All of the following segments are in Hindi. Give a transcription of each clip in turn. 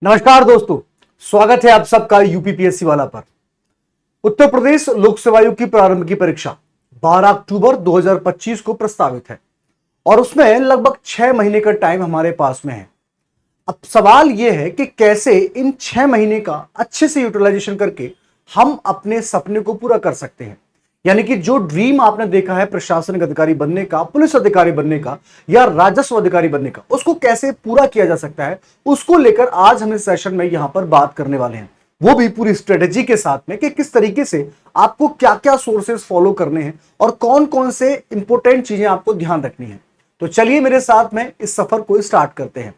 नमस्कार दोस्तों, स्वागत है आप सबका यूपीपीएससी वाला पर। उत्तर प्रदेश लोक सेवा आयोग की प्रारंभ की परीक्षा 12 अक्टूबर 2025 को प्रस्तावित है और उसमें लगभग 6 महीने का टाइम हमारे पास में है। अब सवाल यह है कि कैसे इन 6 महीने का अच्छे से यूटिलाइजेशन करके हम अपने सपने को पूरा कर सकते हैं। यानी कि जो ड्रीम आपने देखा है प्रशासनिक अधिकारी बनने का, पुलिस अधिकारी बनने का या राजस्व अधिकारी बनने का, उसको कैसे पूरा किया जा सकता है, उसको लेकर आज हम इस सेशन में यहां पर बात करने वाले हैं। वो भी पूरी स्ट्रेटेजी के साथ में कि किस तरीके से आपको क्या क्या सोर्सेज फॉलो करने हैं और कौन कौन से इंपॉर्टेंट चीजें आपको ध्यान रखनी है। तो चलिए मेरे साथ में इस सफर को स्टार्ट करते हैं।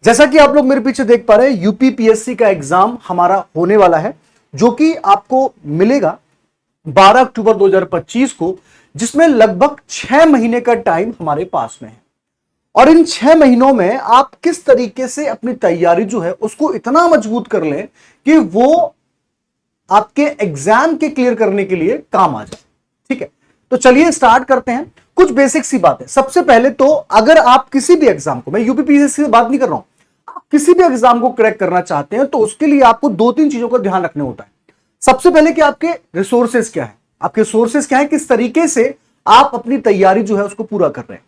जैसा कि आप लोग मेरे पीछे देख पा रहे हैं, यूपीपीएससी का एग्जाम हमारा होने वाला है जो कि आपको मिलेगा 12 अक्टूबर 2025 को, जिसमें लगभग 6 महीने का टाइम हमारे पास में है। और इन 6 महीनों में आप किस तरीके से अपनी तैयारी जो है उसको इतना मजबूत कर लें कि वो आपके एग्जाम के क्लियर करने के लिए काम आ जाए। ठीक है, तो चलिए स्टार्ट करते हैं। कुछ बेसिक सी बात है। सबसे पहले तो अगर आप किसी भी एग्जाम को, मैं यूपीपीएससी से बात नहीं कर रहा हूं, आप किसी भी एग्जाम को क्रैक करना चाहते हैं तो उसके लिए आपको 2-3 चीजों का ध्यान रखना होता है। सबसे पहले कि आपके रिसोर्सेज क्या है, आपके सोर्सेज क्या है, किस तरीके से आप अपनी तैयारी जो है उसको पूरा कर रहे हैं।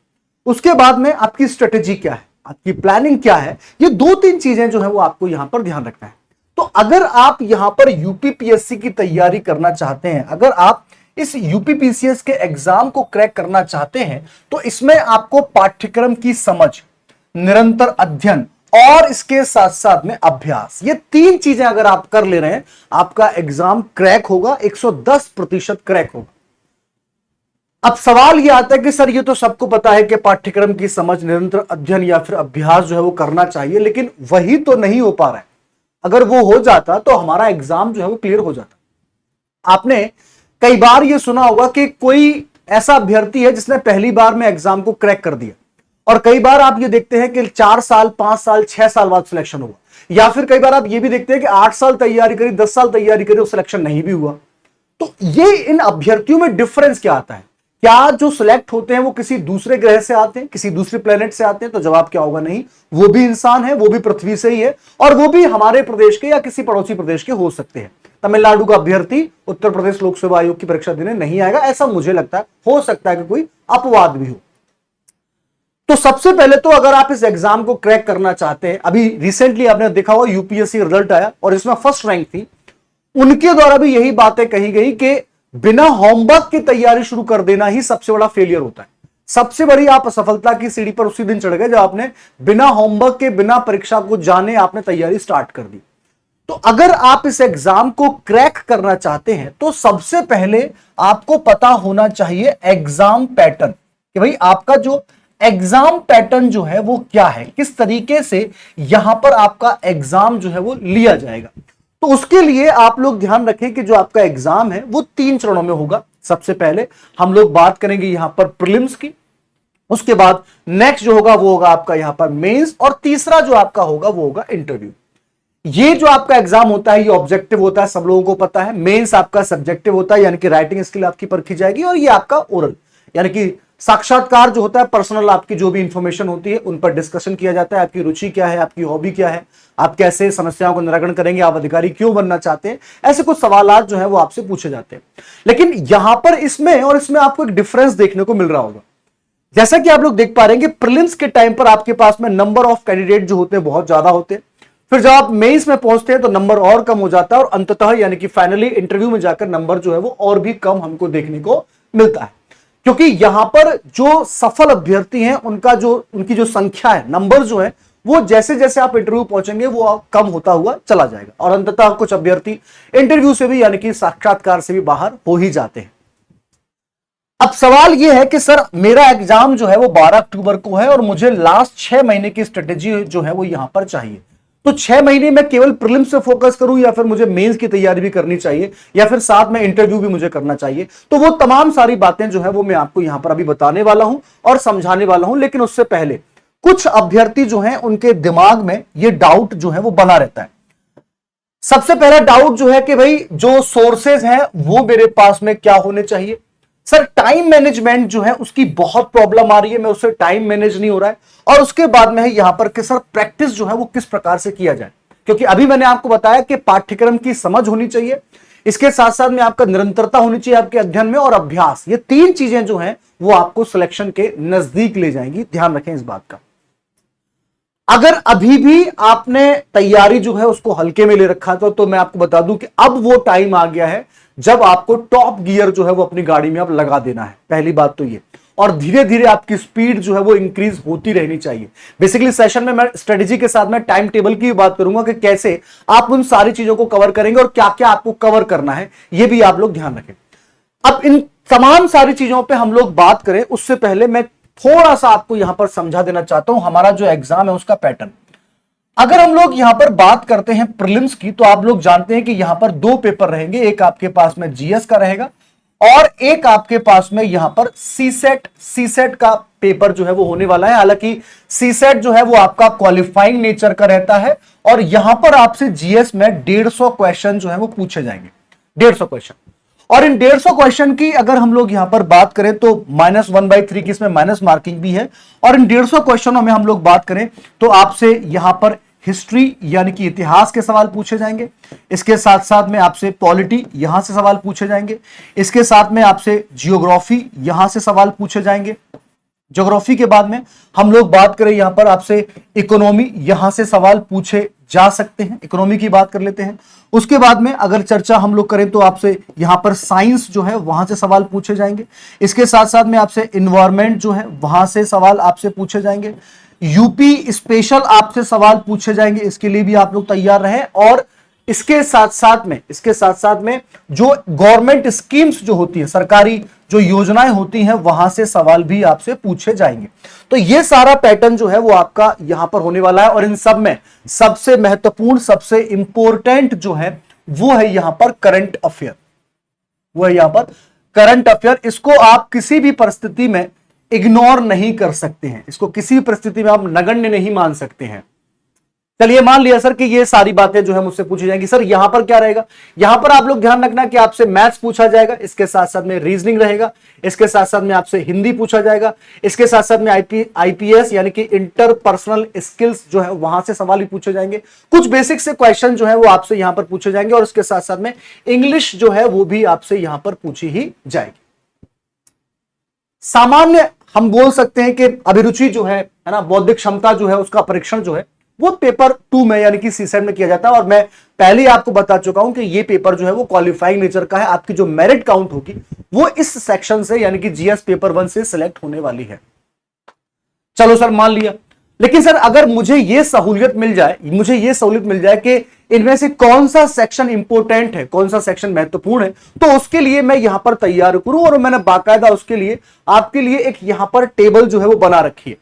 उसके बाद में आपकी स्ट्रेटेजी क्या है, आपकी प्लानिंग क्या है। ये 2-3 चीजें जो है वो आपको यहां पर ध्यान रखना है। तो अगर आप यहां पर यूपीपीएससी की तैयारी करना चाहते हैं, अगर आप इस यूपीपीसीएस के एग्जाम को क्रैक करना चाहते हैं, तो इसमें आपको पाठ्यक्रम की समझ, निरंतर अध्ययन और इसके साथ साथ में अभ्यास, ये 3 चीजें अगर आप कर ले रहे हैं, आपका एग्जाम क्रैक होगा, 110% क्रैक होगा। अब सवाल यह आता है कि सर ये तो सबको पता है कि पाठ्यक्रम की समझ, निरंतर अध्ययन या फिर अभ्यास जो है वो करना चाहिए, लेकिन वही तो नहीं हो पा रहा है। अगर वो हो जाता तो हमारा एग्जाम जो है वो क्लियर हो जाता। आपने कई बार ये सुना होगा कि कोई ऐसा अभ्यर्थी है जिसने पहली बार में एग्जाम को क्रैक कर दिया, और कई बार आप ये देखते हैं कि 4 साल, 5 साल, 6 साल बाद सिलेक्शन हुआ, या फिर कई बार आप ये भी देखते हैं कि 8 साल तैयारी करी, 10 साल तैयारी करी और सिलेक्शन नहीं भी हुआ। तो ये इन अभ्यर्थियों में डिफरेंस क्या आता है? क्या जो सिलेक्ट होते हैं वो किसी दूसरे ग्रह से आते हैं, किसी दूसरे प्लेनेट से आते हैं? तो जवाब क्या होगा? नहीं, वो भी इंसान है, वो भी पृथ्वी से ही है, और वो भी हमारे प्रदेश के या किसी पड़ोसी प्रदेश के हो सकते हैं। तमिलनाडु का अभ्यर्थी उत्तर प्रदेश लोक सेवा आयोग की परीक्षा देने नहीं आएगा, ऐसा मुझे लगता है। हो सकता है कि कोई अपवाद भी हो। तो सबसे पहले तो अगर आप इस एग्जाम को क्रैक करना चाहते हैं, अभी रिसेंटली आपने देखा होगा यूपीएससी रिजल्ट आया और इसमें फर्स्ट रैंक थी, उनके द्वारा भी यही बातें कही गई कि बिना होमवर्क की तैयारी शुरू कर देना ही सबसे बड़ा फेलियर होता है। सबसे बड़ी आप असफलता की सीढ़ी पर उसी दिन चढ़ गए जब आपने बिना होमवर्क के, बिना परीक्षा को जाने आपने तैयारी स्टार्ट कर दी। तो अगर आप इस एग्जाम को क्रैक करना चाहते हैं तो सबसे पहले आपको पता होना चाहिए एग्जाम पैटर्न, कि भाई आपका जो एग्जाम पैटर्न जो है वो क्या है, किस तरीके से यहां पर आपका एग्जाम जो है वो लिया जाएगा। तो उसके लिए आप लोग ध्यान रखें कि जो आपका एग्जाम है वो 3 चरणों में होगा। सबसे पहले हम लोग बात करेंगे यहां पर प्रीलिम्स की, उसके बाद नेक्स्ट जो होगा वो होगा आपका यहां पर मेंस, और तीसरा जो आपका होगा वो होगा इंटरव्यू। ये जो आपका एग्जाम होता है ये ऑब्जेक्टिव होता है, सब लोगों को पता है। मेंस आपका सब्जेक्टिव होता है, यानी कि राइटिंग स्किल आपकी परखी जाएगी, और ये आपका ओरल यानी कि साक्षात्कार जो होता है, पर्सनल आपकी जो भी इंफॉर्मेशन होती है उन पर डिस्कशन किया जाता है। आपकी रुचि क्या है, आपकी हॉबी क्या है, आप कैसे समस्याओं को निराकरण करेंगे, आप अधिकारी क्यों बनना चाहते हैं, ऐसे कुछ सवालात जो है वो आपसे पूछे जाते हैं। लेकिन यहां पर इसमें और इसमें आपको एक डिफरेंस देखने को मिल रहा होगा। जैसा कि आप लोग देख पा रहे हैं कि प्रीलिम्स के टाइम पर आपके पास में नंबर ऑफ कैंडिडेट जो होते हैं बहुत ज्यादा होते हैं, फिर जब आप मेंस में पहुंचते हैं तो नंबर और कम हो जाता है, और अंततः यानी कि फाइनली इंटरव्यू में जाकर नंबर जो है वो और भी कम हमको देखने को मिलता है। क्योंकि यहां पर जो सफल अभ्यर्थी हैं उनकी जो संख्या है, नंबर जो है वो जैसे जैसे आप इंटरव्यू पहुंचेंगे वो कम होता हुआ चला जाएगा, और अंततः कुछ अभ्यर्थी इंटरव्यू से भी यानी कि साक्षात्कार से भी बाहर हो ही जाते हैं। अब सवाल यह है कि सर मेरा एग्जाम जो है वो 12 अक्टूबर को है और मुझे लास्ट 6 महीने की स्ट्रेटेजी जो है वो यहां पर चाहिए। तो 6 महीने में केवल प्रीलिम्स से फोकस करूं या फिर मुझे मेंस की तैयारी भी करनी चाहिए, या फिर साथ में इंटरव्यू भी मुझे करना चाहिए? तो वो तमाम सारी बातें जो है वो मैं आपको यहां पर अभी बताने वाला हूं और समझाने वाला हूं। लेकिन उससे पहले कुछ अभ्यर्थी जो हैं उनके दिमाग में ये डाउट जो है वो बना रहता है। सबसे पहला डाउट जो है कि भाई जो सोर्सेज हैं वो मेरे पास में क्या होने चाहिए। सर टाइम मैनेजमेंट जो है उसकी बहुत प्रॉब्लम आ रही है, मैं उससे टाइम मैनेज नहीं हो रहा है। और उसके बाद में है यहां पर कि सर प्रैक्टिस जो है वो किस प्रकार से किया जाए, क्योंकि अभी मैंने आपको बताया कि पाठ्यक्रम की समझ होनी चाहिए, इसके साथ साथ में आपका निरंतरता होनी चाहिए आपके अध्ययन में, और अभ्यास, ये तीन चीजें जो हैं वो आपको सिलेक्शन के नजदीक ले जाएंगी। ध्यान रखें इस बात का। अगर अभी भी आपने तैयारी जो है उसको हल्के में ले रखा था, तो मैं आपको बता दूं कि अब वो टाइम आ गया है जब आपको टॉप गियर जो है वो अपनी गाड़ी में अब लगा देना है। पहली बात तो ये, और धीरे धीरे आपकी स्पीड जो है वो इंक्रीज होती रहनी चाहिए। बेसिकली सेशन में मैं स्ट्रेटेजी के साथ में टाइम टेबल की बात करूंगा कि कैसे आप उन सारी चीजों को कवर करेंगे और क्या क्या आपको कवर करना है, ये भी आप लोग ध्यान रखें। अब इन तमाम सारी चीजों पे हम लोग बात करें उससे पहले मैं थोड़ा सा आपको यहां पर समझा देना चाहता हूं हमारा जो एग्जाम है उसका पैटर्न। अगर हम लोग यहां पर बात करते हैं प्रीलिम्स की, तो आप लोग जानते हैं कि यहां पर दो पेपर रहेंगे, एक आपके पास में जीएस का रहेगा और एक आपके पास में यहां पर सीसेट का पेपर जो है वो होने वाला है। हालांकि सीसेट जो है वो आपका क्वालिफाइंग नेचर का रहता है और यहां पर आपसे जीएस में 150 क्वेश्चन जो है वो पूछे जाएंगे, 150 क्वेश्चन। और इन 150 क्वेश्चन की अगर हम लोग यहां पर बात करें तो -1/3 की इसमें माइनस मार्किंग भी है। और इन 150 क्वेश्चनों में हम लोग बात करें तो आपसे यहां पर हिस्ट्री यानी कि इतिहास के सवाल पूछे जाएंगे, इसके साथ साथ में आपसे पॉलिटी यहां से सवाल पूछे जाएंगे, इसके साथ में आपसे जियोग्राफी यहां से सवाल पूछे जाएंगे। ज्योग्राफी के बाद में हम लोग बात करें यहां पर आपसे इकोनॉमी, यहां से सवाल पूछे जा सकते हैं, इकोनॉमी की बात कर लेते हैं। उसके बाद में अगर चर्चा हम लोग करें तो आपसे यहां पर साइंस जो है वहां से सवाल पूछे जाएंगे, इसके साथ साथ में आपसे इन्वायरमेंट जो है वहां से सवाल आपसे पूछे जाएंगे, यूपी स्पेशल आपसे सवाल पूछे जाएंगे, इसके लिए भी आप लोग तैयार रहें। और इसके साथ साथ में जो गवर्नमेंट स्कीम्स जो होती है, सरकारी जो योजनाएं होती हैं, वहां से सवाल भी आपसे पूछे जाएंगे। तो ये सारा पैटर्न जो है वो आपका यहां पर होने वाला है। और इन सब में सबसे महत्वपूर्ण, सबसे इंपॉर्टेंट जो है वो है यहां पर करंट अफेयर, वो है यहां पर करंट अफेयर। इसको आप किसी भी परिस्थिति में इग्नोर नहीं कर सकते हैं, इसको किसी भी परिस्थिति में आप नगण्य नहीं मान सकते हैं। चलिए मान लिया सर कि ये सारी बातें जो है मुझसे पूछी जाएंगी, सर यहां पर क्या रहेगा, यहां पर आप लोग ध्यान रखना कि आपसे मैथ्स पूछा जाएगा, इसके साथ साथ में रीजनिंग रहेगा, इसके साथ साथ में आपसे हिंदी पूछा जाएगा, इसके साथ साथ में आईपीएस यानी कि इंटरपर्सनल स्किल्स जो है वहां से सवाल ही पूछे जाएंगे। कुछ बेसिक से क्वेश्चन जो है वो आपसे यहां पर पूछे जाएंगे और इसके साथ साथ में इंग्लिश जो है वो भी आपसे यहां पर पूछी ही जाएगी। सामान्य हम बोल सकते हैं कि अभिरुचि जो है ना, बौद्धिक क्षमता जो है उसका परीक्षण जो है वो पेपर 2 में यानी कि सीसेट में किया जाता है। और मैं पहले ही आपको बता चुका हूं कि ये पेपर जो है वो क्वालिफाइंग नेचर का है, आपकी जो मेरिट काउंट होगी वो इस सेक्शन से यानी कि जीएस पेपर 1 से सिलेक्ट होने वाली है। चलो सर मान लिया, लेकिन सर अगर मुझे ये सहूलियत मिल जाए कि इनमें से कौन सा सेक्शन इंपॉर्टेंट है, कौन सा सेक्शन महत्वपूर्ण है, तो उसके लिए मैं यहां पर तैयार करूं। और मैंने बाकायदा उसके लिए आपके लिए एक यहां पर टेबल जो है वो बना रखी है।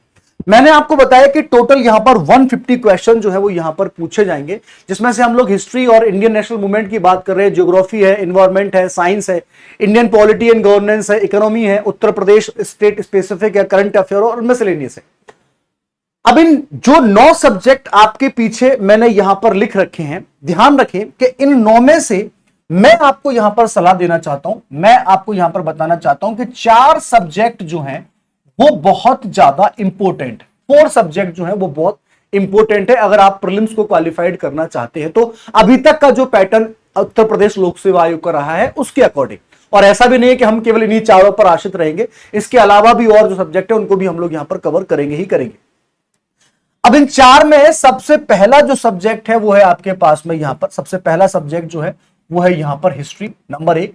मैंने आपको बताया कि टोटल यहां पर 150 क्वेश्चन जो है वो यहां पर पूछे जाएंगे, जिसमें से हम लोग हिस्ट्री और इंडियन नेशनल मूवमेंट की बात कर रहे हैं, ज्योग्राफी है, इन्वायरमेंट है, साइंस है, इंडियन पॉलिटी एंड गवर्नेंस है, इकोनॉमी है, उत्तर प्रदेश स्टेट स्पेसिफिक है, करंट अफेयर और मिसलेनियस है। अब इन जो 9 सब्जेक्ट आपके पीछे मैंने यहां पर लिख रखे हैं, ध्यान रखें कि इन 9 में से मैं आपको यहां पर सलाह देना चाहता हूं, मैं आपको यहां पर बताना चाहता हूं कि 4 सब्जेक्ट जो हैं वो बहुत ज्यादा इंपॉर्टेंट, 4 सब्जेक्ट जो है वो बहुत इंपॉर्टेंट है अगर आप प्रीलिम्स को क्वालिफाइड करना चाहते हैं। तो अभी तक का जो पैटर्न उत्तर प्रदेश लोक सेवा आयोग का रहा है उसके अकॉर्डिंग, और ऐसा भी नहीं है कि हम केवल इन्हीं 4 पर आश्रित रहेंगे, इसके अलावा भी और जो सब्जेक्ट है उनको भी हम लोग यहां पर कवर करेंगे ही करेंगे। अब इन 4 में सबसे पहला जो सब्जेक्ट है वो है आपके पास में यहां पर, सबसे पहला सब्जेक्ट जो है वो है यहां पर हिस्ट्री नंबर 1,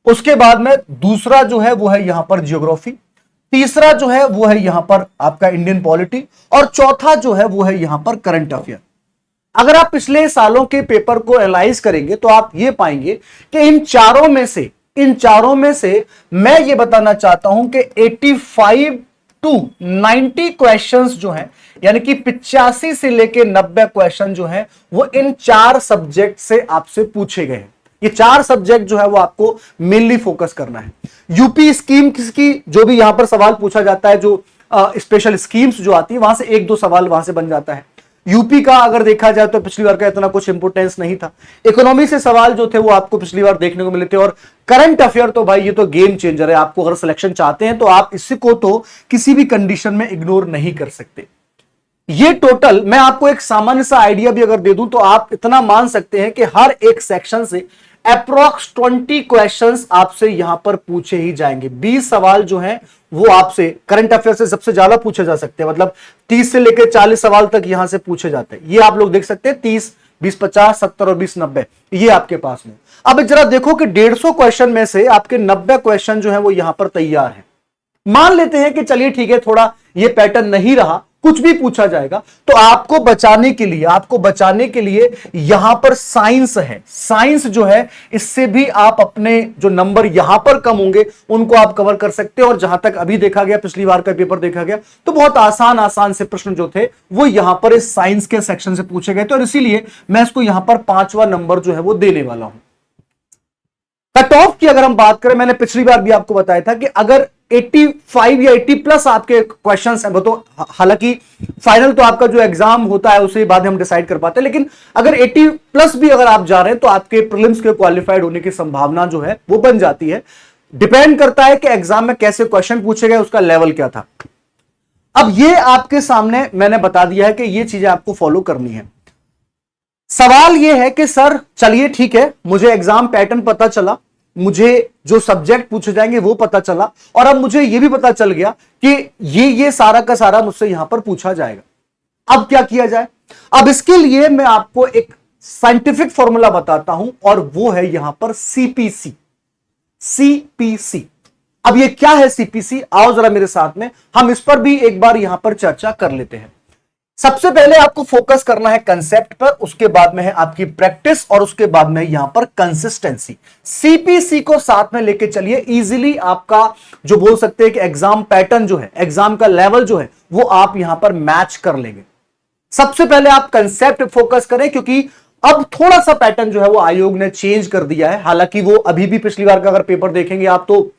उसके बाद में दूसरा जो है वो है यहां पर जियोग्राफी, तीसरा जो है वो है यहां पर आपका इंडियन पॉलिटी, और चौथा जो है वो है यहां पर करंट अफेयर। अगर आप पिछले सालों के पेपर को एनालाइज करेंगे तो आप ये पाएंगे कि इन चारों में से मैं ये बताना चाहता हूं कि 85 to 90 क्वेश्चंस जो हैं, यानी कि 85 से लेके 90 क्वेश्चन जो हैं वो इन 4 सब्जेक्ट से आपसे पूछे गए हैं। ये 4 सब्जेक्ट जो है वो आपको मेनली फोकस करना है। यूपी स्कीम की जो भी यहां पर सवाल पूछा जाता है, जो स्पेशल स्कीम्स जो आती है वहां से 1-2 सवाल वहां से बन जाता है। यूपी का अगर देखा जाए तो पिछली बार का इतना कुछ इंपोर्टेंस नहीं था। इकोनॉमी से सवाल जो थे वो आपको पिछली बार देखने को मिले थे। और करंट अफेयर तो भाई ये तो गेम चेंजर है, आपको अगर सिलेक्शन चाहते हैं तो आप इसको तो किसी भी कंडीशन में इग्नोर नहीं कर सकते। ये टोटल, मैं आपको एक सामान्य सा आइडिया भी अगर दे दूं तो आप इतना मान सकते हैं कि हर एक सेक्शन से अप्रोक्स 20 क्वेश्चंस आपसे यहां पर पूछे ही जाएंगे। 20 सवाल जो हैं वो आपसे करंट अफेयर से सबसे ज्यादा पूछे जा सकते हैं, मतलब 30 से लेकर 40 सवाल तक यहां से पूछे जाते हैं। ये आप लोग देख सकते हैं, 30, 20, 50, 70 और 20, 90 ये आपके पास में। अब जरा देखो कि 150 क्वेश्चन में से आपके 90 क्वेश्चन जो है वो यहां पर तैयार है। मान लेते हैं कि चलिए ठीक है, थोड़ा ये पैटर्न नहीं रहा, कुछ भी पूछा जाएगा, तो आपको बचाने के लिए यहां पर साइंस है। साइंस जो है, इससे भी आप अपने जो नंबर यहां पर कम होंगे उनको आप कवर कर सकते हैं। और जहां तक अभी देखा गया, पिछली बार का पेपर देखा गया, तो बहुत आसान आसान से प्रश्न जो थे वो यहां पर इस साइंस के सेक्शन से पूछे गए थे, और इसीलिए मैं इसको यहां पर 5वां नंबर जो है वो देने वाला हूं। कट ऑफ की अगर हम बात करें, मैंने पिछली बार भी आपको बताया था कि अगर 85 या 80 प्लस आपके क्वेश्चंस हैं, वो तो हालांकि फाइनल तो आपका जो एग्जाम होता है उसके बाद हम डिसाइड कर पाते हैं, लेकिन अगर 80 प्लस भी अगर आप जा रहे हैं तो आपके प्रीलिम्स के क्वालिफाइड होने की संभावना जो है वो बन जाती है। डिपेंड करता है कि एग्जाम में कैसे क्वेश्चन पूछे गए, उसका लेवल क्या था। अब ये आपके सामने मैंने बता दिया है कि ये चीजें आपको फॉलो करनी है। सवाल ये है कि सर चलिए ठीक है, मुझे एग्जाम पैटर्न पता चला, मुझे जो सब्जेक्ट पूछे जाएंगे वो पता चला, और अब मुझे ये भी पता चल गया कि ये सारा का सारा मुझसे यहां पर पूछा जाएगा। अब क्या किया जाए? अब इसके लिए मैं आपको एक साइंटिफिक फॉर्मूला बताता हूं, और वो है यहां पर सीपीसी। सीपीसी, अब ये क्या है सीपीसी? आओ जरा मेरे साथ में हम इस पर भी एक बार यहां पर चर्चा कर लेते हैं। सबसे पहले आपको फोकस करना है कंसेप्ट पर, उसके बाद में है आपकी प्रैक्टिस, और उसके बाद में यहां पर कंसिस्टेंसी। सीपीसी को साथ में लेके चलिए, इजीली आपका जो बोल सकते हैं कि एग्जाम पैटर्न जो है, एग्जाम का लेवल जो है वो आप यहां पर मैच कर लेंगे। सबसे पहले आप कंसेप्ट फोकस करें, क्योंकि अब थोड़ा सा पैटर्न जो है वो आयोग ने चेंज कर दिया है। हालांकि वो अभी भी पिछली बार का अगर पेपर देखेंगे आप तो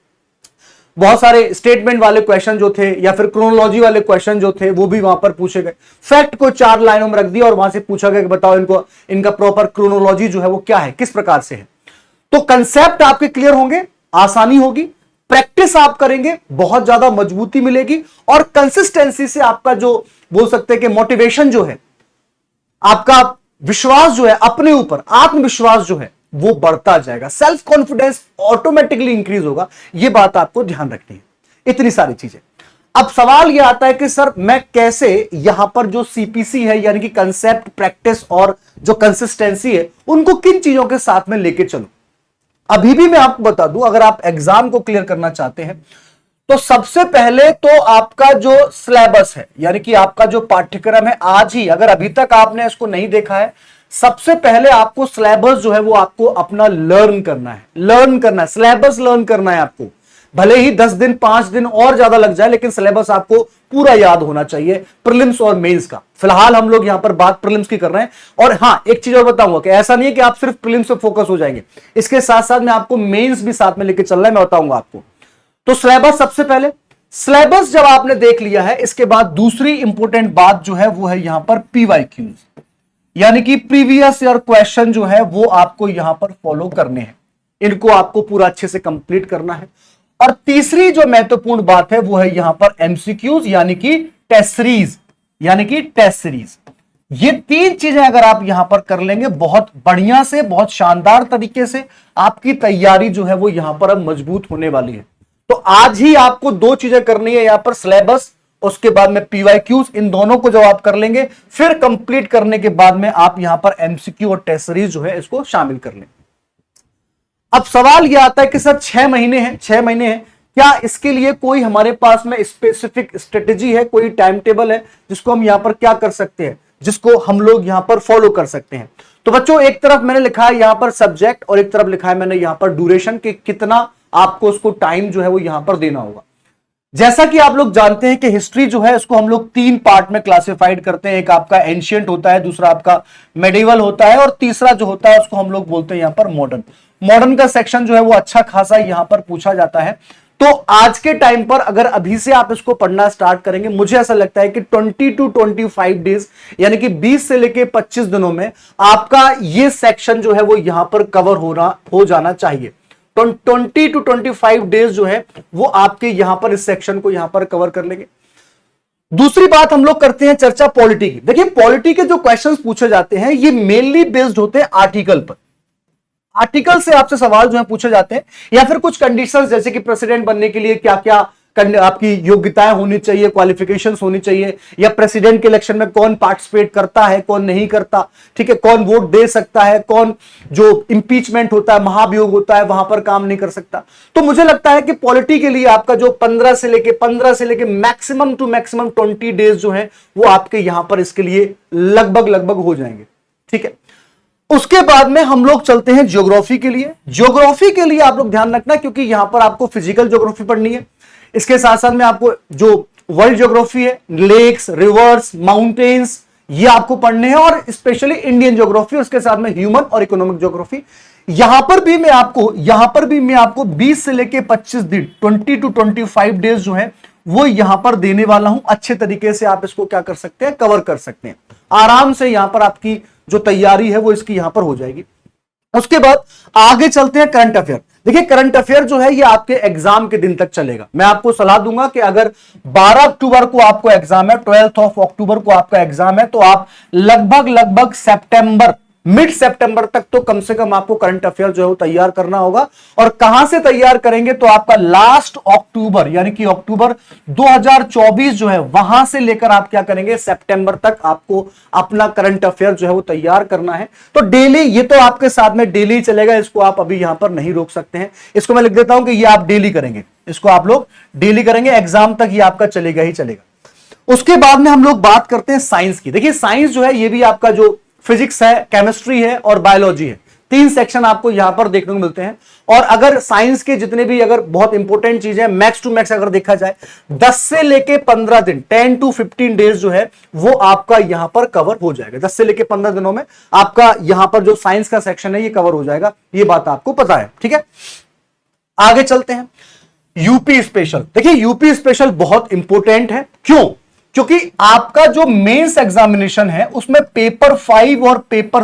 बहुत सारे स्टेटमेंट वाले क्वेश्चन जो थे या फिर क्रोनोलॉजी वाले क्वेश्चन जो थे वो भी वहां पर पूछे गए। फैक्ट को 4 लाइनों में रख दिया और वहां से पूछा गया कि बताओ इनका प्रॉपर क्रोनोलॉजी जो है वो क्या है, किस प्रकार से है। तो कंसेप्ट आपके क्लियर होंगे, आसानी होगी, प्रैक्टिस आप करेंगे, बहुत ज्यादा मजबूती मिलेगी, और कंसिस्टेंसी से आपका जो बोल सकते हैं कि मोटिवेशन जो है, आपका विश्वास जो है अपने ऊपर, आत्मविश्वास जो है वो बढ़ता जाएगा, सेल्फ कॉन्फिडेंस ऑटोमेटिकली इंक्रीज होगा। ये बात आपको ध्यान रखनी है। इतनी सारी चीजें। अब सवाल यह आता है कि सर मैं कैसे यहां पर जो सीपीसी है, यानी कि कंसेप्ट, प्रैक्टिस और जो कंसिस्टेंसी है, उनको किन चीजों के साथ में लेके चलूं। अभी भी मैं आपको बता दूं, अगर आप एग्जाम को क्लियर करना चाहते हैं तो सबसे पहले तो आपका जो सिलेबस है, यानी कि आपका जो पाठ्यक्रम है, आज ही अगर अभी तक आपने इसको नहीं देखा है, सबसे पहले आपको सिलेबस जो है वो आपको अपना लर्न करना है, सिलेबस लर्न करना है आपको। भले ही 10 दिन 5 दिन और ज्यादा लग जाए, लेकिन सिलेबस आपको पूरा याद होना चाहिए, प्रीलिम्स और मेंस का। फिलहाल हम लोग यहां पर बात प्रीलिम्स की कर रहे हैं। और हां, एक चीज और बताऊंगा कि ऐसा नहीं है कि आप सिर्फ प्रीलिम्स पे फोकस हो जाएंगे, इसके साथ साथ मैं आपको मेंस भी साथ में लेकर चल रहा है, मैं बताऊंगा आपको। तो सिलेबस सबसे पहले, सिलेबस जब आपने देख लिया है, इसके बाद दूसरी इंपॉर्टेंट बात जो है वो है यहां पर पीवाईक्यूज, यानी कि प्रीवियस ईयर क्वेश्चन जो है वो आपको यहां पर फॉलो करने हैं, इनको आपको पूरा अच्छे से कंप्लीट करना है। और तीसरी जो महत्वपूर्ण बात है वो है यहां पर एमसीक्यूज, यानी कि टेस्ट सीरीज। ये 3 चीजें अगर आप यहां पर कर लेंगे, बहुत बढ़िया से, बहुत शानदार तरीके से आपकी तैयारी जो है वो यहां पर अब मजबूत होने वाली है। तो आज ही आपको 2 चीजें करनी है, यहां पर सिलेबस, उसके बाद में पीवाईक्यूज, इन दोनों को जब आप कर लेंगे, फिर कंप्लीट करने के बाद में आप यहां पर एमसीक्यू और टेस्ट सीरीज जो है इसको शामिल कर लें। अब सवाल यह आता है कि सर 6 महीने हैं, क्या इसके लिए कोई हमारे पास में स्पेसिफिक स्ट्रेटेजी है, कोई टाइम टेबल है जिसको हम यहां पर क्या कर सकते हैं, जिसको हम लोग यहां पर फॉलो कर सकते हैं? तो बच्चों, एक तरफ मैंने लिखा है यहां पर सब्जेक्ट, और एक तरफ लिखा है मैंने यहां पर ड्यूरेशन, कि कितना आपको उसको टाइम जो है वो यहां पर देना होगा। जैसा कि आप लोग जानते हैं कि हिस्ट्री जो है इसको हम लोग 3 पार्ट में क्लासिफाइड करते हैं। एक आपका एंशिएंट होता है, दूसरा आपका मेडिवल होता है, और तीसरा जो होता है उसको हम लोग बोलते हैं यहां पर मॉडर्न का सेक्शन जो है वो अच्छा खासा यहां पर पूछा जाता है। तो आज के टाइम पर अगर अभी से आप इसको पढ़ना स्टार्ट करेंगे, मुझे ऐसा लगता है कि 20 to 25 डेज, यानी कि 20 से लेके 25 दिनों में आपका ये सेक्शन जो है वो यहां पर कवर हो जाना चाहिए। 20 to 25 डेज जो है वो आपके यहां पर इस सेक्शन को यहां पर कवर कर लेंगे। दूसरी बात हम लोग करते हैं चर्चा पॉलिटी की। देखिए पॉलिटी के जो क्वेश्चंस पूछे जाते हैं ये मेनली बेस्ड होते हैं आर्टिकल पर। आर्टिकल से आपसे सवाल जो है पूछे जाते हैं, या फिर कुछ कंडीशंस जैसे कि प्रेसिडेंट बनने के लिए क्या क्या आपकी योग्यताएं होनी चाहिए, क्वालिफिकेशंस होनी चाहिए, या प्रेसिडेंट के इलेक्शन में कौन पार्टिसिपेट करता है कौन नहीं करता, ठीक है, कौन वोट दे सकता है, कौन जो इंपीचमेंट होता है महाभियोग होता है वहां पर काम नहीं कर सकता। तो मुझे लगता है कि पॉलिटी के लिए आपका जो 15 से लेके मैक्सिमम टू मैक्सिमम 20 डेज जो है वो आपके यहां पर इसके लिए लगभग लगभग हो जाएंगे, ठीक है। उसके बाद में हम लोग चलते हैं ज्योग्राफी के लिए। ज्योग्राफी के लिए आप लोग ध्यान रखना क्योंकि यहां पर आपको फिजिकल ज्योग्राफी पढ़नी है, इसके साथ साथ में आपको जो वर्ल्ड ज्योग्राफी है, लेक्स, रिवर्स, माउंटेन्स, ये आपको पढ़ने हैं, और स्पेशली इंडियन ज्योग्राफी, उसके साथ में ह्यूमन और इकोनॉमिक ज्योग्राफी। यहां पर भी मैं आपको 20 से लेके 25 दिन 20 to 25 डेज जो है वो यहां पर देने वाला हूं। अच्छे तरीके से आप इसको क्या कर सकते हैं, कवर कर सकते हैं आराम से। यहां पर आपकी जो तैयारी है वो इसकी यहां पर हो जाएगी। उसके बाद आगे चलते हैं करंट अफेयर। देखिए करंट अफेयर जो है ये आपके एग्जाम के दिन तक चलेगा। मैं आपको सलाह दूंगा कि अगर 12 अक्टूबर को आपको एग्जाम है, 12 अक्टूबर को आपका एग्जाम है, तो आप लगभग सितंबर, मिड सितंबर तक तो कम से कम आपको करंट अफेयर जो है वो तैयार करना होगा। और कहां से तैयार करेंगे, तो आपका लास्ट अक्टूबर यानी कि अक्टूबर 2024 जो है वहां से लेकर आप क्या करेंगे, सितंबर तक आपको अपना करंट अफेयर जो है वो तैयार करना है। तो डेली, ये तो आपके साथ में डेली चलेगा, इसको आप अभी यहां पर नहीं रोक सकते हैं। इसको मैं लिख देता हूं कि ये आप डेली करेंगे, इसको आप लोग डेली करेंगे, एग्जाम तक ये आपका चलेगा ही चलेगा। उसके बाद में हम लोग बात करते हैं साइंस की। देखिए साइंस जो है ये भी आपका जो फिजिक्स है, केमिस्ट्री है और बायोलॉजी है, 3 सेक्शन आपको यहां पर देखने को मिलते हैं। और अगर साइंस के जितने भी अगर बहुत इंपॉर्टेंट चीजें, मैक्स टू मैक्स अगर देखा जाए 10 से लेके 15 दिन, 10 to 15 डेज जो है वो आपका यहां पर कवर हो जाएगा। 10 से लेके 15 दिनों में आपका यहां पर जो साइंस का सेक्शन है ये कवर हो जाएगा, ये बात आपको पता है, ठीक है। आगे चलते हैं यूपी स्पेशल। देखिए यूपी स्पेशल बहुत इंपॉर्टेंट है, क्यों? क्योंकि आपका जो मेंस एग्जामिनेशन है उसमें पेपर 5 और पेपर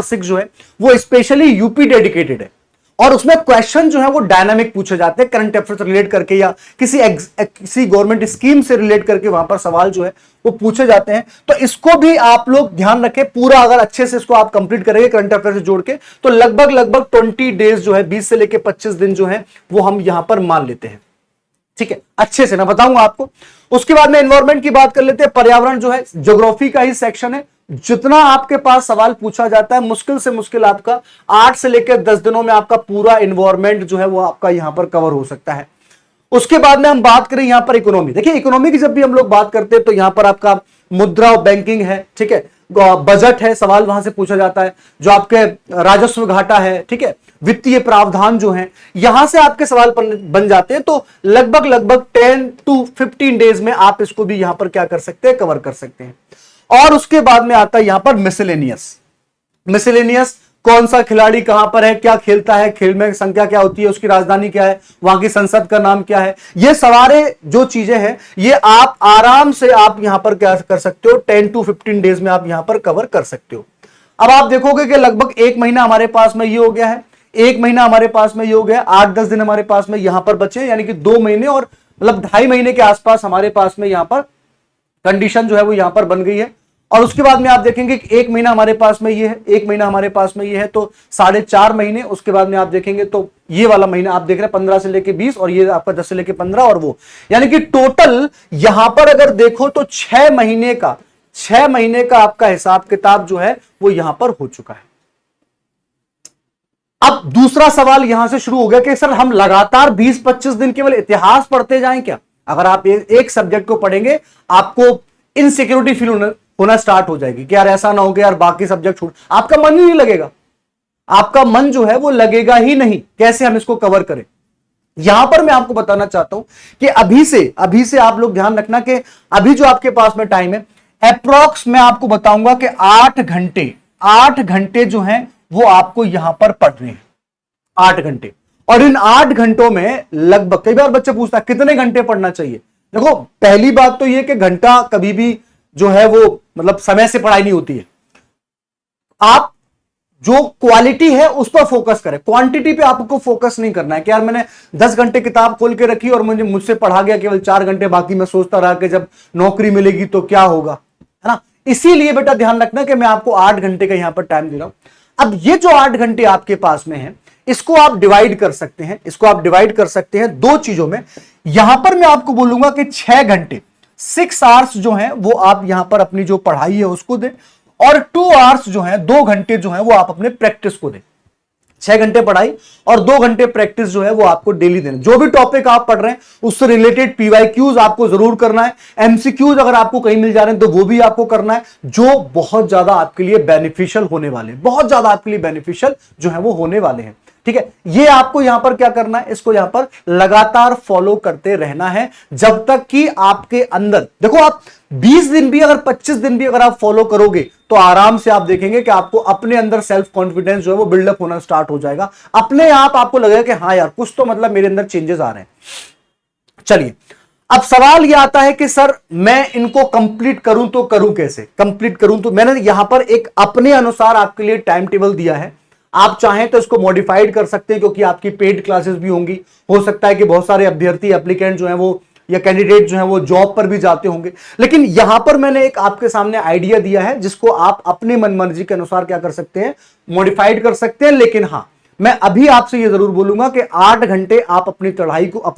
6 जो है वो स्पेशली यूपी डेडिकेटेड है। और उसमें क्वेश्चन जो है वो डायनामिक पूछे जाते हैं, करंट अफेयर से रिलेट करके या किसी गवर्नमेंट स्कीम से रिलेट करके वहां पर सवाल जो है वो पूछे जाते हैं। तो इसको भी आप लोग ध्यान रखें पूरा, अगर अच्छे से इसको आप कंप्लीट करेंगे करंट अफेयर से जोड़ के, तो लगभग 20 डेज जो है, 20 से लेके 25 दिन जो है वो हम यहां पर मान लेते हैं, ठीक है। अच्छे से मैं बताऊंगा आपको। उसके बाद में एनवायरमेंट की बात कर लेते हैं। पर्यावरण जो है ज्योग्राफी का ही सेक्शन है। जितना आपके पास सवाल पूछा जाता है, मुश्किल से मुश्किल आपका 8 से लेकर 10 दिनों में आपका पूरा एनवायरमेंट जो है वो आपका यहां पर कवर हो सकता है। उसके बाद में हम बात करें यहां पर इकोनॉमी। देखिए इकोनॉमी की जब भी हम लोग बात करते हैं तो यहां पर आपका मुद्रा और बैंकिंग है, ठीक है, बजट है, सवाल वहां से पूछा जाता है, जो आपके राजस्व घाटा है, ठीक है, वित्तीय प्रावधान जो है, यहां से आपके सवाल बन जाते हैं। तो लगभग 10 to 15 डेज में आप इसको भी यहां पर क्या कर सकते हैं, कवर कर सकते हैं। और उसके बाद में आता है यहां पर मिसलेनियस, कौन सा खिलाड़ी कहां पर है, क्या खेलता है, खेल में संख्या क्या होती है, उसकी राजधानी क्या है, वहां की संसद का नाम क्या है, ये सारे जो चीजें हैं ये आप आराम से आप यहां पर क्या कर सकते हो, 10 to 15 डेज में आप यहां पर कवर कर सकते हो। अब आप देखोगे कि लगभग 1 महीना हमारे पास में ये हो गया है, 1 महीना हमारे पास में ये हो गया, 8-10 दिन हमारे पास में यहां पर बचे, यानी कि 2 महीने और मतलब 2.5 महीने के आसपास हमारे पास में यहां पर कंडीशन जो है वो यहां पर बन गई है। और उसके बाद में आप देखेंगे कि 1 महीना हमारे पास में ये है, 1 महीना हमारे पास में ये है, तो 4.5 महीने। उसके बाद में आप देखेंगे तो ये वाला महीना आप देख रहे हैं 15 से लेके 20, और ये आपका 10 से लेके 15, और वो यानी कि टोटल यहां पर अगर देखो तो 6 महीने का आपका हिसाब किताब जो है वो यहां पर हो चुका है। अब दूसरा सवाल यहां से शुरू हो गया कि सर हम लगातार 20-25 दिन केवल इतिहास पढ़ते जाएं क्या? अगर आप एक सब्जेक्ट को पढ़ेंगे आपको इनसिक्योरिटी फील होना स्टार्ट हो जाएगी कि यार ऐसा ना हो कि यार बाकी सब्जेक्ट छूट, आपका मन ही नहीं लगेगा, आपका मन जो है वो लगेगा ही नहीं। कैसे हम इसको कवर करें? यहां पर मैं आपको बताना चाहता हूं कि अभी से आप लोग ध्यान रखना कि अभी जो आपके पास में टाइम है अप्रोक्स मैं आपको बताऊंगा कि 8 घंटे जो हैं वो आपको यहां पर पढ़ने हैं, 8 घंटे। और इन 8 घंटों में लगभग, कई बार बच्चे पूछता है कितने घंटे पढ़ना चाहिए। देखो पहली बात तो ये कि घंटा कभी भी जो है वो मतलब समय से पढ़ाई नहीं होती है। आप जो क्वालिटी है उस पर फोकस करें, क्वांटिटी पे आपको फोकस नहीं करना है कि यार मैंने 10 घंटे किताब खोल के रखी और मुझसे पढ़ा गया केवल 4 घंटे, बाकी मैं सोचता रहा कि जब नौकरी मिलेगी तो क्या होगा, है ना। इसीलिए बेटा ध्यान रखना कि मैं आपको 8 घंटे का यहां पर टाइम दे रहा हूं। अब ये जो 8 घंटे आपके पास में है, इसको आप डिवाइड कर सकते हैं, इसको आप डिवाइड कर सकते हैं दो चीजों में। यहां पर मैं आपको बोलूंगा कि 6 घंटे 6 आवर्स जो है वो आप यहां पर अपनी जो पढ़ाई है उसको दें, और 2 आवर्स जो है 2 घंटे जो है वो आप अपने प्रैक्टिस को दें। 6 घंटे पढ़ाई और 2 घंटे प्रैक्टिस जो है वो आपको डेली देना। जो भी टॉपिक आप पढ़ रहे हैं उससे रिलेटेड पीवाईक्यूज आपको जरूर करना है, एमसीक्यूज अगर आपको कहीं मिल जा रहे हैं तो वो भी आपको करना है, जो बहुत ज्यादा आपके लिए बेनिफिशियल होने वाले हैं, बहुत ज्यादा आपके लिए बेनिफिशियल जो है वो होने वाले हैं। ठीक है, ये आपको यहां पर क्या करना है, इसको यहां पर लगातार फॉलो करते रहना है जब तक कि आपके अंदर, देखो आप 20 दिन भी अगर 25 दिन भी अगर आप फॉलो करोगे तो आराम से आप देखेंगे कि आपको अपने अंदर सेल्फ कॉन्फिडेंस जो है वो बिल्डअप होना स्टार्ट हो जाएगा। अपने आप आपको लगेगा कि हाँ यार कुछ तो मतलब मेरे अंदर चेंजेस आ रहे हैं। चलिए, अब सवाल यह आता है कि सर मैं इनको कंप्लीट करूं तो करूं कैसे, कंप्लीट करूं तो मैंने यहां पर एक अपने अनुसार आपके लिए टाइम टेबल दिया है। आप चाहें तो इसको मॉडिफाइड कर सकते हैं क्योंकि आपकी पेड क्लासेस भी होंगी, हो सकता है कि बहुत सारे अभ्यर्थी एप्लीकेंट जो हैं वो या कैंडिडेट जो हैं वो जॉब पर भी जाते होंगे, लेकिन यहां पर मैंने एक आपके सामने आइडिया दिया है जिसको आप अपने मन मर्जी के अनुसार क्या कर सकते हैं, मॉडिफाइड कर सकते हैं। लेकिन हां, मैं अभी आपसे यह जरूर बोलूंगा कि 8 घंटे आप अपनी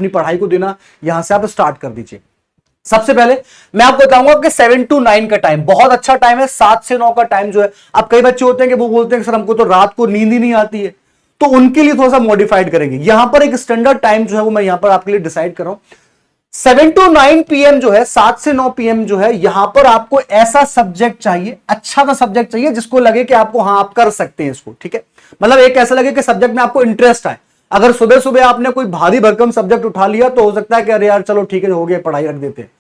पढ़ाई को देना यहां से आप स्टार्ट कर दीजिए। सबसे पहले मैं आपको बताऊंगा कि 7 to 9 का टाइम बहुत अच्छा टाइम है। 7 से 9 का टाइम जो है, अब कई बच्चे होते हैं कि वो बोलते हैं कि सर हमको तो रात को नींद ही नहीं आती है, तो उनके लिए थोड़ा सा मॉडिफाइड करेंगे। यहां पर एक स्टैंडर्ड टाइम जो है वो मैं यहां पर आपके लिए डिसाइड कर रहा हूं। 7 to 9 PM जो है, 7 से 9 PM जो है, यहां पर आपको ऐसा सब्जेक्ट चाहिए, अच्छा सा सब्जेक्ट चाहिए जिसको लगे कि आपको हाँ आप कर सकते हैं इसको। ठीक है, मतलब एक ऐसा लगे कि सब्जेक्ट में आपको इंटरेस्ट आए। अगर सुबह सुबह आपने कोई भारी भरकम सब्जेक्ट उठा लिया तो हो सकता है कि अरे यार चलो ठीक है हो गया, पढ़ाई रख देते हैं।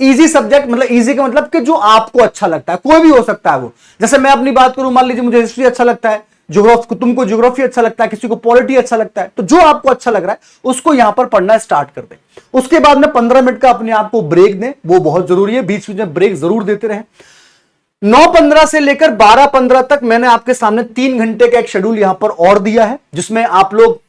इजी सब्जेक्ट, मतलब इजी का मतलब कि जो आपको अच्छा लगता है, कोई भी हो सकता है वो। जैसे मैं अपनी बात करूं, मान लीजिए मुझे हिस्ट्री अच्छा लगता है, ज्योग्राफी, तुमको ज्योग्राफी अच्छा लगता है, किसी को पॉलिटी अच्छा लगता है, तो जो आपको अच्छा लग रहा है उसको यहां पर पढ़ना स्टार्ट कर दें। उसके बाद में 15 मिनट का अपने आप को ब्रेक दें, वो बहुत जरूरी है, बीच में ब्रेक जरूर देते रहें। 9:15 से लेकर 12:15 तक मैंने आपके सामने 3 घंटे का एक शेड्यूल यहां पर और दिया है, जिसमें आप लोग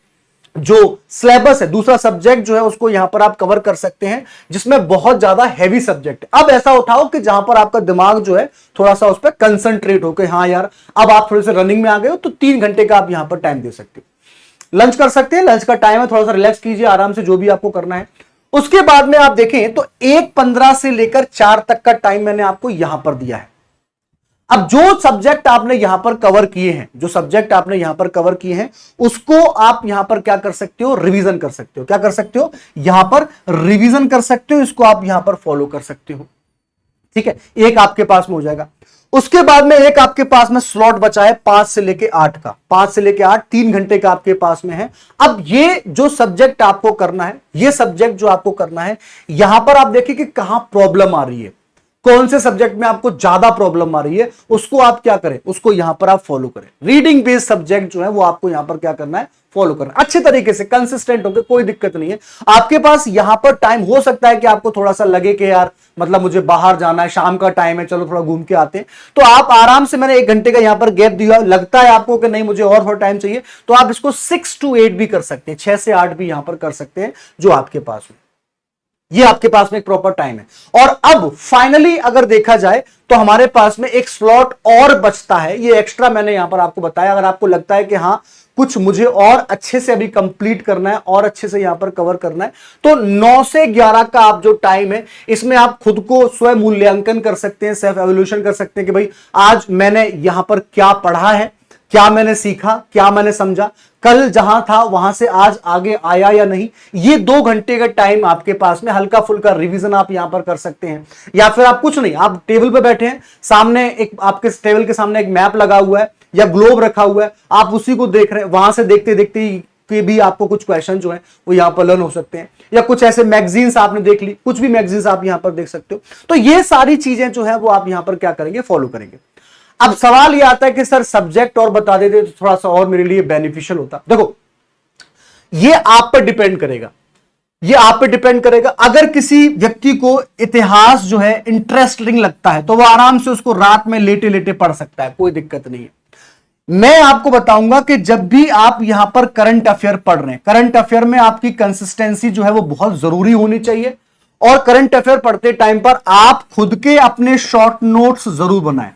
जो सिलेबस है, दूसरा सब्जेक्ट जो है उसको यहां पर आप कवर कर सकते हैं, जिसमें बहुत ज्यादा हैवी सब्जेक्ट है। अब ऐसा उठाओ कि जहां पर आपका दिमाग जो है थोड़ा सा उस पर कंसंट्रेट हो कि हाँ यार अब आप थोड़े से रनिंग में आ गए हो, तो 3 घंटे का आप यहां पर टाइम दे सकते हो। लंच कर सकते हैं, लंच का टाइम है, थोड़ा सा रिलैक्स कीजिए आराम से, जो भी आपको करना है। उसके बाद में आप देखें तो 1:15 से लेकर 4 तक का टाइम मैंने आपको यहां पर दिया है। अब जो सब्जेक्ट आपने यहां पर कवर किए हैं, जो सब्जेक्ट आपने यहां पर कवर किए हैं, उसको आप यहां पर क्या कर सकते हो, रिवीजन कर सकते हो। क्या कर सकते हो, यहां पर रिवीजन कर सकते हो, इसको आप यहां पर फॉलो कर सकते हो। ठीक है, एक आपके पास में हो जाएगा। उसके बाद में एक आपके पास में स्लॉट बचा है 5 से लेके 8 का, 5 से लेके 8, 3 घंटे का आपके पास में है। अब ये जो सब्जेक्ट आपको करना है, ये सब्जेक्ट जो आपको करना है, यहां पर आप देखिए कि कहां प्रॉब्लम आ रही है, कौन से सब्जेक्ट में आपको ज्यादा प्रॉब्लम आ रही है, उसको आप क्या करें, उसको यहां पर आप फॉलो करें। रीडिंग बेस्ड सब्जेक्ट जो है वो आपको यहां पर क्या करना है, फॉलो करना अच्छे तरीके से, कंसिस्टेंट होकर, कोई दिक्कत नहीं है। आपके पास यहां पर टाइम हो सकता है कि आपको थोड़ा सा लगे कि यार मतलब मुझे बाहर जाना है, शाम का टाइम है, चलो थोड़ा घूम के आते हैं, तो आप आराम से, मैंने 1 घंटे का यहां पर गैप दिया, लगता है आपको कि नहीं मुझे और थोड़ा टाइम चाहिए, तो आप इसको 6 to 8 भी कर सकते हैं, 6 से 8 भी यहां पर कर सकते हैं, जो आपके पास हो। ये आपके पास में एक प्रॉपर टाइम है। और अब फाइनली अगर देखा जाए तो हमारे पास में एक स्लॉट और बचता है, ये एक्स्ट्रा मैंने यहां पर आपको बताया। अगर आपको लगता है कि हाँ कुछ मुझे और अच्छे से अभी कंप्लीट करना है और अच्छे से यहां पर कवर करना है, तो 9 से 11 का आप जो टाइम है, इसमें आप खुद को स्वयं मूल्यांकन कर सकते हैं, सेल्फ एवोल्यूशन कर सकते हैं कि भाई आज मैंने यहां पर क्या पढ़ा है, क्या मैंने सीखा, क्या मैंने समझा, कल जहां था वहां से आज आगे आया या नहीं। ये 2 घंटे का टाइम आपके पास में, हल्का फुल्का रिवीजन आप यहां पर कर सकते हैं। या फिर आप कुछ नहीं, आप टेबल पे बैठे हैं, सामने एक आपके टेबल के सामने एक मैप लगा हुआ है या ग्लोब रखा हुआ है, आप उसी को देख रहे हैं, वहां से देखते देखते कि भी आपको कुछ क्वेश्चन जो है वो यहां पर लर्न हो सकते हैं। या कुछ ऐसे मैगजीन्स आपने देख ली, कुछ भी मैगजीन्स आप यहां पर देख सकते हो। तो ये सारी चीजें जो है वो आप यहां पर क्या करेंगे, फॉलो करेंगे। अब सवाल ये आता है कि सर सब्जेक्ट और बता देते तो थोड़ा सा और मेरे लिए बेनिफिशियल होता। देखो ये आप पर डिपेंड करेगा, ये आप पे डिपेंड करेगा। अगर किसी व्यक्ति को इतिहास जो है इंटरेस्टिंग लगता है तो वो आराम से उसको रात में लेटे लेटे पढ़ सकता है, कोई दिक्कत नहीं है। मैं आपको बताऊंगा कि जब भी आप यहां पर करंट अफेयर पढ़ रहे हैं, करंट अफेयर में आपकी कंसिस्टेंसी जो है वो बहुत जरूरी होनी चाहिए। और करंट अफेयर पढ़ते टाइम पर आप खुद के अपने शॉर्ट नोट्स जरूर बनाएं।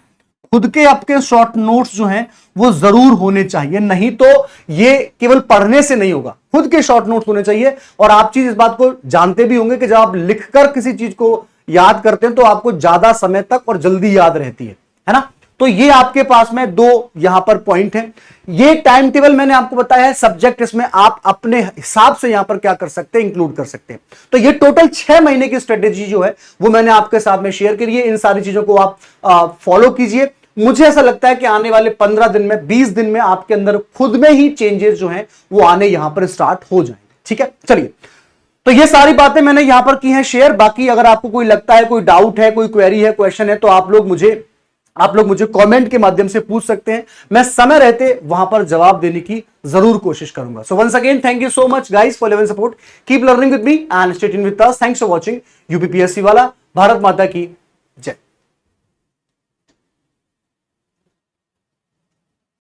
खुद के आपके शॉर्ट नोट्स जो हैं वो जरूर होने चाहिए, नहीं तो ये केवल पढ़ने से नहीं होगा, खुद के शॉर्ट नोट्स होने चाहिए। और आप चीज इस बात को जानते भी होंगे कि जब आप लिखकर किसी चीज को याद करते हैं तो आपको ज्यादा समय तक और जल्दी याद रहती है ना। तो ये आपके पास में दो यहां पर पॉइंट है। ये टाइम टेबल मैंने आपको बताया है, सब्जेक्ट इसमें आप अपने हिसाब से यहां पर क्या कर सकते हैं, इंक्लूड कर सकते हैं। तो ये टोटल 6 महीने की स्ट्रेटेजी जो है वो मैंने आपके साथ में शेयर करी है। इन सारी चीजों को आप फॉलो कीजिए। मुझे ऐसा लगता है कि आने वाले 15 दिन में, 20 दिन में आपके अंदर खुद में ही चेंजेस जो हैं वो आने यहां पर स्टार्ट हो जाएंगे। ठीक है, चलिए, तो ये सारी बातें मैंने यहां पर की हैं शेयर। बाकी अगर आपको कोई लगता है, कोई डाउट है, कोई क्वेरी है, क्वेश्चन है, तो आप लोग मुझे कमेंट के माध्यम से पूछ सकते हैं। मैं समय रहते वहां पर जवाब देने की जरूर कोशिश करूंगा। So once again thank you so much guys for level support. Keep learning with me and stay tuned with us. Thanks for watching UPPSC वाला। भारत माता की जय।